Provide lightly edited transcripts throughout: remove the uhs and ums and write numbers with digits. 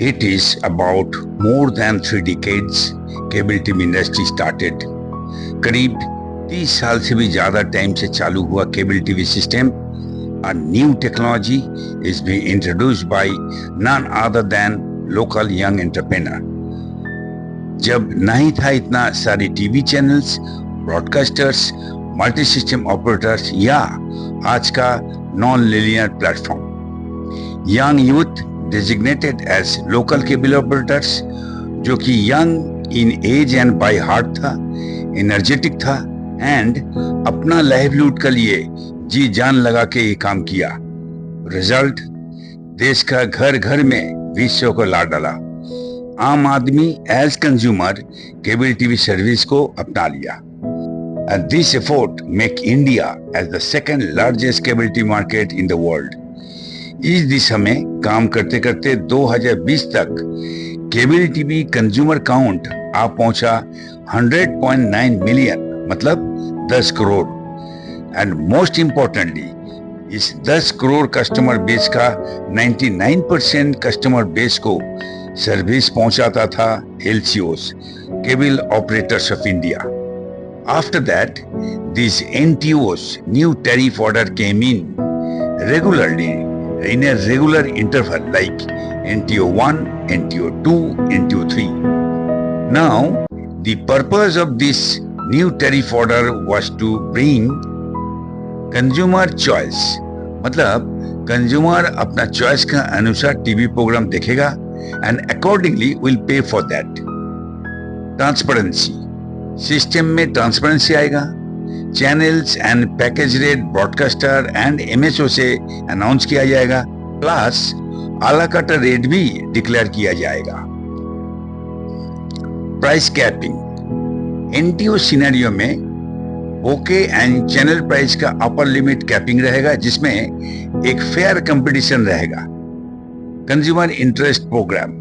It is about more than 3 decades cable TV industry started. करीब 30 साल से भी ज्यादा टाइम से चालू हुआ cable TV system. A new technology is being introduced by none other than local young entrepreneur। जब नहीं था इतना सारे TV channels, broadcasters, multi system operators या आज का non linear platform, young youth designated as local cable operators, जो कि young in age and by heart था, एनर्जेटिक था एंड अपना लाइवलीहुड के लिए जी जान लगा के ये काम किया। रिजल्ट, देश का घर घर में विश्व को ला डाला। आम आदमी as consumer cable TV service को अपना लिया। And this effort make India as the second largest cable TV market in the world। इस दिशा में काम करते करते 2020 तक केबल टीवी कंज्यूमर काउंट आ पहुंचा 100.9 मिलियन, मतलब 10 करोड़। एंड मोस्ट इम्पोर्टेंटली, इस 10 करोड़ कस्टमर बेस का 99% कस्टमर बेस को सर्विस पहुंचाता था LCOs, cable operators of India. After that this NTOs new tariff order came in regularly in a regular interval like NTO 1, NTO 2, NTO 3. Now, the purpose of this new tariff order was to bring consumer choice। मतलब consumer अपना choice का अनुसार TV programme देखेगा and accordingly will pay for that. Transparency, system में transparency आएगा। Channels and package rate broadcaster and MSO से announce किया जाएगा, प्लस आला काटा रेट भी डिक्लेयर किया जाएगा। प्राइस कैपिंग, NTO सिनेरियो में ओके एंड चैनल प्राइस का अपर लिमिट कैपिंग रहेगा, जिसमें एक फेयर कंपटीशन रहेगा। कंज्यूमर इंटरेस्ट प्रोग्राम,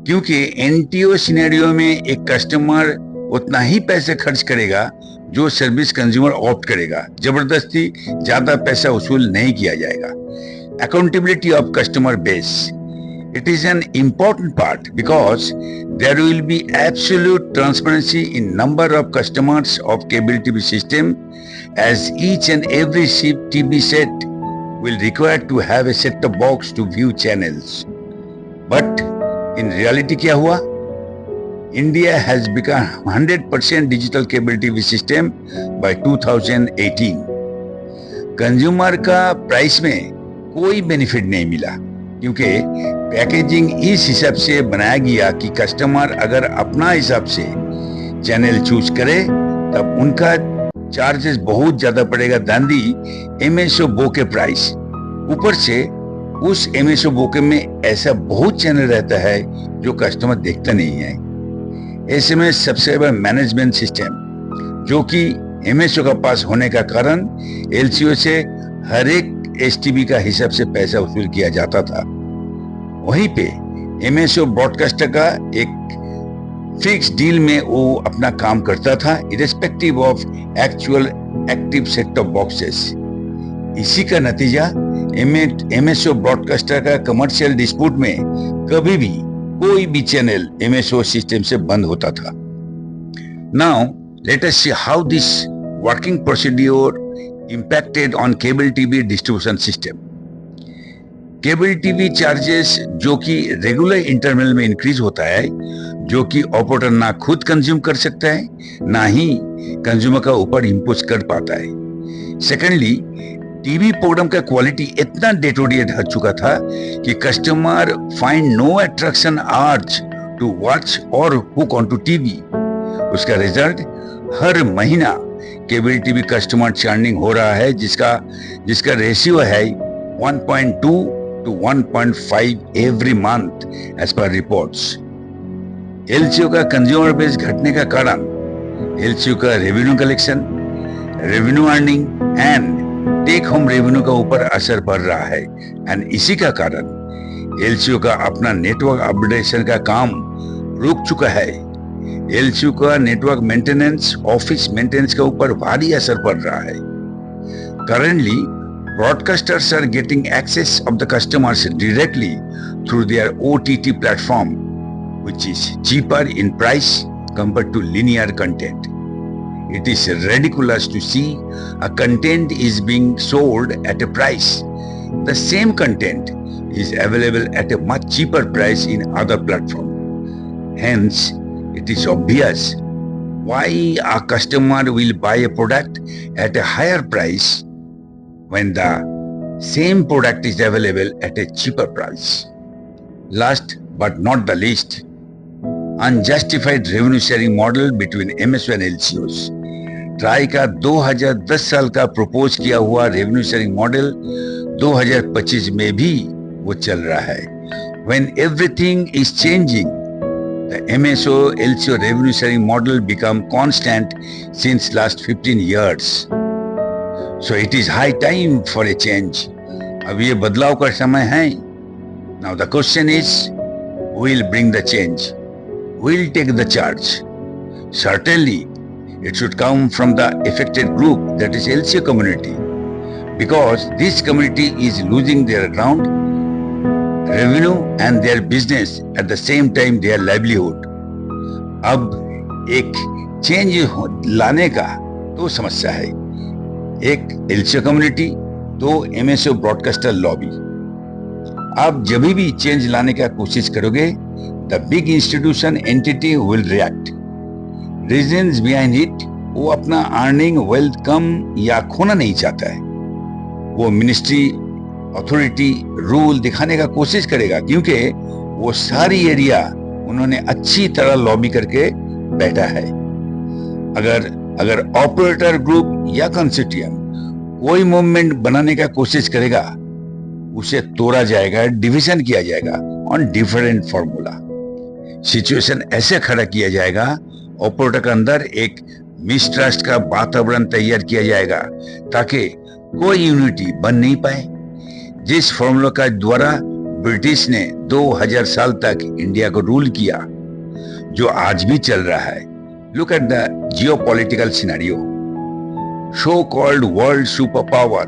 क्योंकि NTO सिनेरियो में एक कस्टमर उतना ही पैसे खर्च करेगा जो सर्विस कंज्यूमर ऑप्ट करेगा। जबरदस्ती ज्यादा पैसा वसूल नहीं किया जाएगा। Accountability of customer base, it is an important part because there will be absolute transparency in number of customers of cable TV system as each and every TV set will require to have a set-top box to view channels। But in reality क्या हुआ? India has become 100% digital cable TV system by 2018। Consumer का price में कोई benefit नहीं मिला, क्योंकि packaging इस हिसाब से बनाया गया कि कस्टमर अगर अपना हिसाब से चैनल चूज करे तब उनका चार्जेस बहुत ज्यादा पड़ेगा दान दी MSO बोके प्राइस। ऊपर से उस MSO बोके में ऐसा बहुत चैनल रहता है जो कस्टमर देखता नहीं है। ऐसे में सब्सक्राइबर मैनेजमेंट सिस्टम, जो कि MSO का पास होने का कारण LCO से हर एक STB का हिसाब से पैसा वसूल किया जाता था। वहीं पे MSO ब्रॉडकास्टर का एक फिक्स डील में वो अपना काम करता था, irrespective of actual active set top boxes. इसी का नतीजा MSO ब्रॉडकास्टर का कमर्शियल डिस्प्यूट में कभी भी कोई भी चैनल MSO सिस्टम से बंद होता था। Now let us see how this working procedure impacted on cable TV distribution system। Cable TV charges जो कि रेगुलर इंटरवल में इंक्रीज होता है, जो कि ऑपरेटर ना खुद कंज्यूम कर सकता है ना ही कंज्यूमर का ऊपर इम्पोज कर पाता है। सेकेंडली, टीवी प्रोग्राम का क्वालिटी इतना डिटोरिएट हो चुका था कि customer find no attraction urge to watch और हुक ऑन टू टीवी। उसका रिजल्ट, हर महीना केबल टीवी कस्टमर चर्निंग हो रहा है, जिसका रेशियो है 1.2 to 1.5 every month as per reports। LCO का कंज्यूमर बेस घटने का कारण LCO का revenue collection, revenue earning and take home revenue का ऊपर असर पड़ रहा है। एंड इसी का कारण LCO का अपना नेटवर्क अपग्रेडेशन का काम रुक चुका है। LCO का नेटवर्क मेंटेनेंस, ऑफिस मेंटेनेंस के ऊपर भारी असर पड़ रहा है। Currently Broadcasters are getting access of the customers directly through their OTT platform, which is cheaper in price compared to linear content. It is ridiculous to see a content is being sold at a price. The same content is available at a much cheaper price in other platforms. Hence, it is obvious why a customer will buy a product at a higher price when the same product is available at a cheaper price. Last but not the least, unjustified revenue sharing model between MSO and LCOs. Try का 2010 साल का propose किया हुआ revenue sharing model 2025 में भी वो चल रहा है. When everything is changing, the MSO LCO revenue sharing model become constant since last 15 years. So it is high time for a change. अब ये बदलाव का समय है. Now the question is, who will bring the change? Who will take the charge? Certainly, it should come from the affected group, that is LCO community, because this community is losing their ground, revenue and their business at the same time their livelihood. अब एक change लाने का दो समस्या है, एक LCO community, दो MSO broadcaster lobby. आप जब भी चेंज लाने का कोशिश करोगे, the big institution entity will react. Reasons behind it, वो अपना अर्निंग वेल्थ कम या खोना नहीं चाहता है. वो मिनिस्ट्री, अथॉरिटी, रूल दिखाने का कोशिश करेगा, क्योंकि वो सारी एरिया उन्होंने अच्छी तरह लॉबी करके बैठा है. अगर ऑपरेटर ग्रुप या कंसोर्टियम कोई मूवमेंट बनाने का कोशिश करेगा, उसे तोड़ा जाएगा, डिवीजन किया जाएगा ऑन डिफरेंट फॉर्मूला. सिचुएशन ऐसे खड़ा किया जाएगा, ऑपरेटर के अंदर एक मिसट्रस्ट का वातावरण तैयार किया जाएगा ताकि कोई यूनिटी बन नहीं पाए. जिस फॉर्मूला का द्वारा ब्रिटिश ने 2000 साल तक इंडिया को रूल किया, जो आज भी चल रहा है. Look at the geopolitical scenario. So called world super power,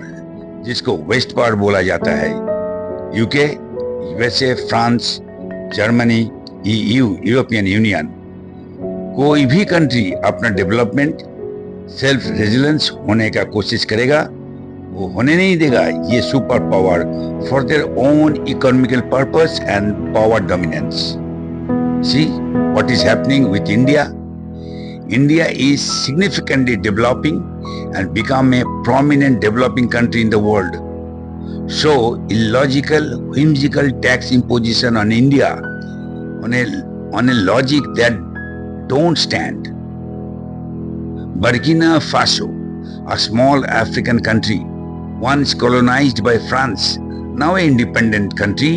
जिसको वेस्ट पावर बोला जाता है, UK, USA, France, Germany, EU, European union, कोई भी कंट्री अपना डेवलपमेंट, सेल्फ रेजिलेंस होने का कोशिश करेगा, वो होने नहीं देगा ये super power for their own economical purpose and power dominance. See what is happening with India. India is significantly developing and become a prominent developing country in the world. So illogical, whimsical tax imposition on India on a logic that don't stand. Burkina Faso, a small African country, once colonized by France, now an independent country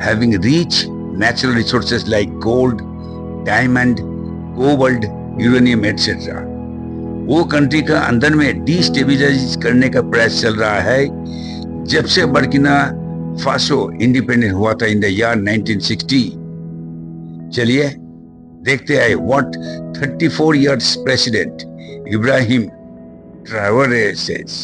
having rich natural resources like gold, diamond, cobalt, uranium etcetera. वो country का अंदर में डिस्टेबिलाइज करने का प्रयास चल रहा है. जब से बर्किना फासो इंडिपेंडेंट हुआ था इन द ईयर 1960. चलिए देखते हैं what 34 years president Ibrahim Traore says.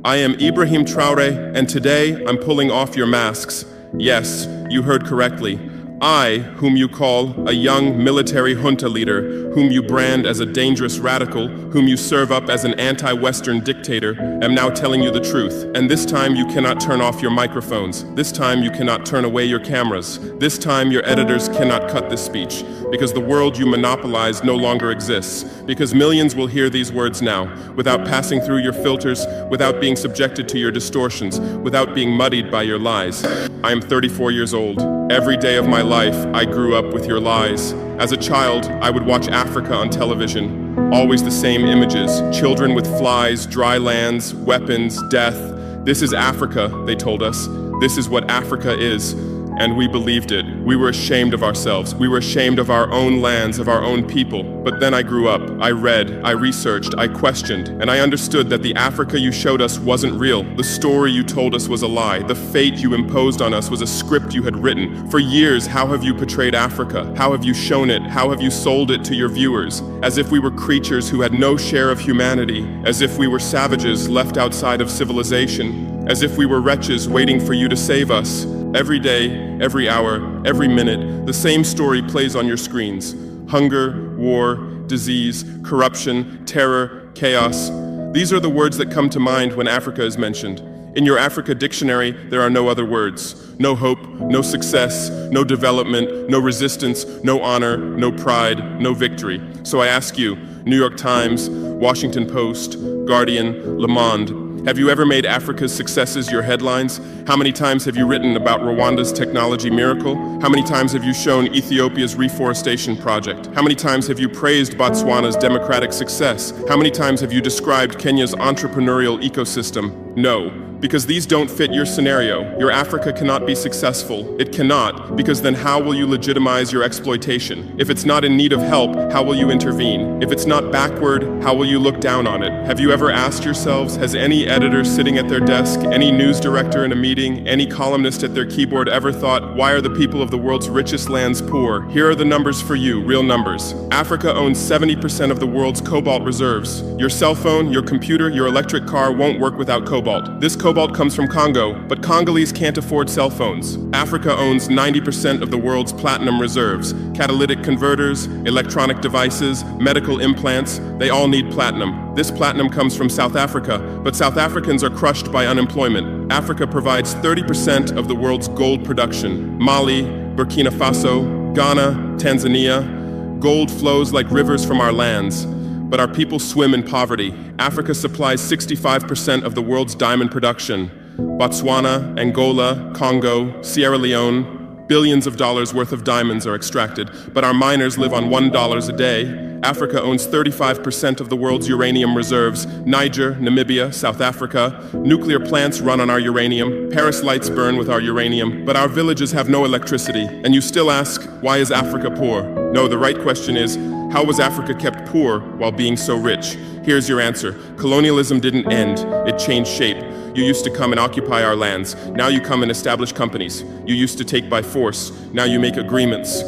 I am Ibrahim Traore, and today I'm pulling off your masks. Yes, you heard correctly. I, whom you call a young military junta leader, whom you brand as a dangerous radical, whom you serve up as an anti-Western dictator, am now telling you the truth. And this time you cannot turn off your microphones. This time you cannot turn away your cameras. This time your editors cannot cut this speech, because the world you monopolize no longer exists. Because millions will hear these words now, without passing through your filters, without being subjected to your distortions, without being muddied by your lies. I am 34 years old. Every day of my life, I grew up with your lies. As a child, I would watch Africa on television. Always the same images. Children with flies, dry lands, weapons, death. This is Africa, they told us. This is what Africa is. And we believed it. We were ashamed of ourselves. We were ashamed of our own lands, of our own people. But then I grew up. I read, I researched, I questioned, and I understood that the Africa you showed us wasn't real. The story you told us was a lie. The fate you imposed on us was a script you had written. For years, how have you portrayed Africa? How have you shown it? How have you sold it to your viewers? As if we were creatures who had no share of humanity. As if we were savages left outside of civilization. as if we were wretches waiting for you to save us. Every day, every hour, every minute, the same story plays on your screens. Hunger, war, disease, corruption, terror, chaos. These are the words that come to mind when Africa is mentioned. In your Africa dictionary, there are no other words. No hope, no success, no development, no resistance, no honor, no pride, no victory. So I ask you, New York Times, Washington Post, Guardian, Le Monde, have you ever made Africa's successes your headlines? How many times have you written about Rwanda's technology miracle? How many times have you shown Ethiopia's reforestation project? How many times have you praised Botswana's democratic success? How many times have you described Kenya's entrepreneurial ecosystem? No, because these don't fit your scenario. Your Africa cannot be successful. It cannot, because then how will you legitimize your exploitation? If it's not in need of help, how will you intervene? If it's not backward, how will you look down on it? Have you ever asked yourselves, has any editor sitting at their desk, any news director in a meeting, any columnist at their keyboard ever thought, why are the people of the world's richest lands poor? Here are the numbers for you, real numbers. Africa owns 70% of the world's cobalt reserves. Your cell phone, your computer, your electric car won't work without cobalt. This cobalt comes from Congo, but Congolese can't afford cell phones. Africa owns 90% of the world's platinum reserves. Catalytic converters, electronic devices, medical implants, they all need platinum. This platinum comes from South Africa, but South Africans are crushed by unemployment. Africa provides 30% of the world's gold production. Mali, Burkina Faso, Ghana, Tanzania. Gold flows like rivers from our lands, but our people swim in poverty. Africa supplies 65% of the world's diamond production. Botswana, Angola, Congo, Sierra Leone, billions of dollars worth of diamonds are extracted, but our miners live on $1 a day. Africa owns 35% of the world's uranium reserves. Niger, Namibia, South Africa. Nuclear plants run on our uranium. Paris lights burn with our uranium, but our villages have no electricity. And you still ask, why is Africa poor? No, the right question is, how was Africa kept poor while being so rich? Here's your answer. Colonialism didn't end, it changed shape. You used to come and occupy our lands. Now you come and establish companies. You used to take by force. Now you make agreements.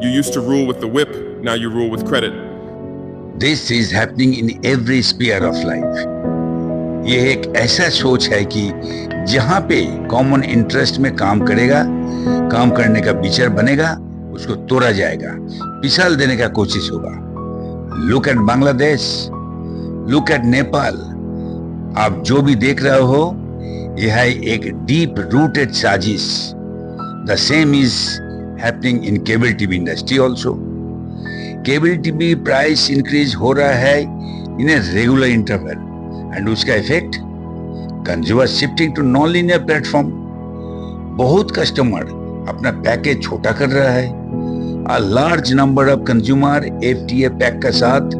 You used to rule with the whip. Now you rule with credit. This is happening in every sphere of life. ये एक ऐसा सोच है कि जहाँ पे common interest में काम करेगा, काम करने का विचार बनेगा, उसको तोड़ा जाएगा, पिसाल देने का कोशिश होगा. Look at Bangladesh, look at Nepal. आप जो भी देख रहे हो, यह है एक डीप रूटेड साजिश. The same is happening in cable TV industry also. Cable TV price increase हो रहा है in a regular interval, and उसका effect consumer shifting to non linear platform. बहुत कस्टमर अपना पैकेज छोटा कर रहा है. A large number of consumer FTA pack का साथ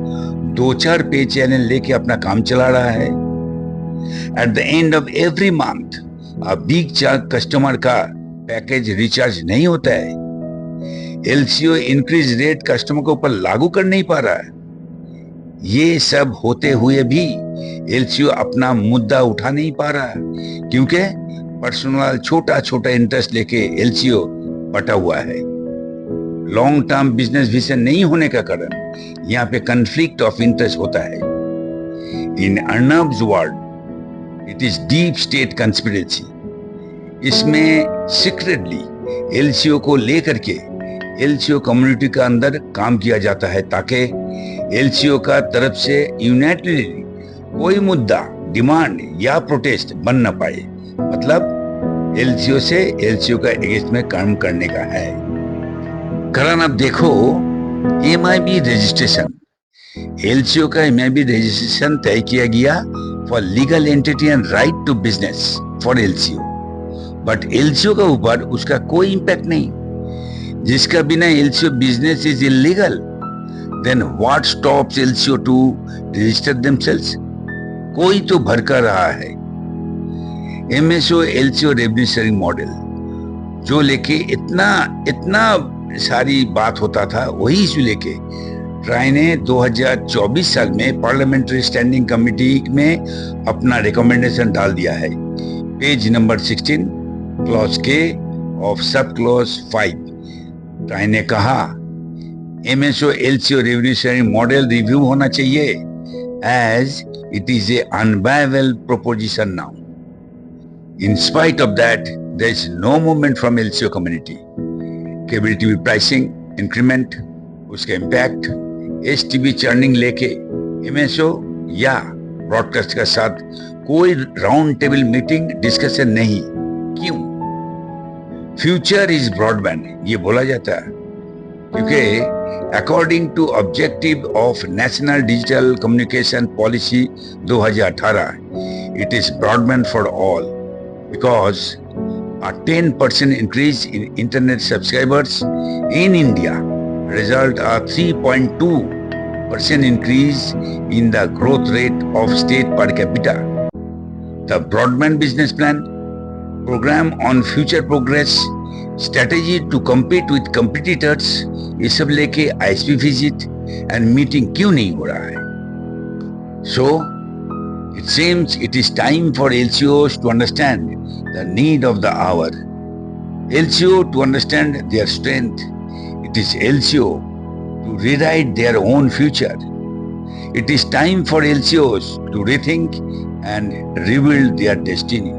2-4 पे चैनल लेके अपना काम चला रहा है. At the end of every month a big chunk customer का पैकेज रिचार्ज नहीं होता है. LCO इंक्रीज रेट कस्टमर के ऊपर लागू कर नहीं पा रहा है. ये सब होते हुए भी LCO अपना मुद्दा उठा नहीं पा रहा है, क्योंकि पर्सनल छोटा छोटा इंटरेस्ट लेके LCO बटा हुआ है. लॉन्ग टर्म बिजनेस विजन नहीं होने का कारण यहाँ पे कन्फ्लिक्ट ऑफ इंटरेस्ट होता है. In Arnab's world it is deep state conspiracy. इसमें सीक्रेटली LCO को लेकर के LCO कम्युनिटी का अंदर काम किया जाता है, ताकि LCO का तरफ से यूनाइटेडली कोई मुद्दा, डिमांड या प्रोटेस्ट बन न पाए. मतलब LCO से LCO का अगेंस्ट में काम करने का है. कारण अब देखो, MIB रजिस्ट्रेशन, LCO का MIB रजिस्ट्रेशन तय किया गया for legal entity and right to business for LCO, but LCO का ऊपर उसका कोई इंपैक्ट नहीं. जिसका बिना LCO business is illegal, then what stops LCO to register themselves? कोई तो भड़का रहा है. MSO LCO revenue sharing model जो लेके इतना सारी बात होता था, वही इशू लेके ट्राई ने 2024 साल में पार्लियामेंट्री स्टैंडिंग कमेटी में अपना रिकमेंडेशन डाल दिया है. Page number 16 clause K of sub clause 5. Try ने कहा MSO LCO revenue sharing model review होना चाहिए, as it is a unviable proposition now. In spite of that, there is no movement from LCO community. Cable TV pricing increment, उसका impact, S TV churning लेके MSO या broadcast के साथ कोई round table meeting discussion नहीं। क्यों? Future is broadband ये बोला जाता है क्योंकि according to objective of national digital communication policy 2018 it is broadband for all because a 10% increase in internet subscribers in India result a 3.2% increase in the growth rate of state per capita. The broadband business plan, program on future progress, strategy to compete with competitors, ये सब लेके ISP visit and meeting क्यों नहीं हो रहा है? So, it seems it is time for LCOs to understand the need of the hour. LCO to understand their strength. It is LCO to rewrite their own future. It is time for LCOs to rethink and rebuild their destiny.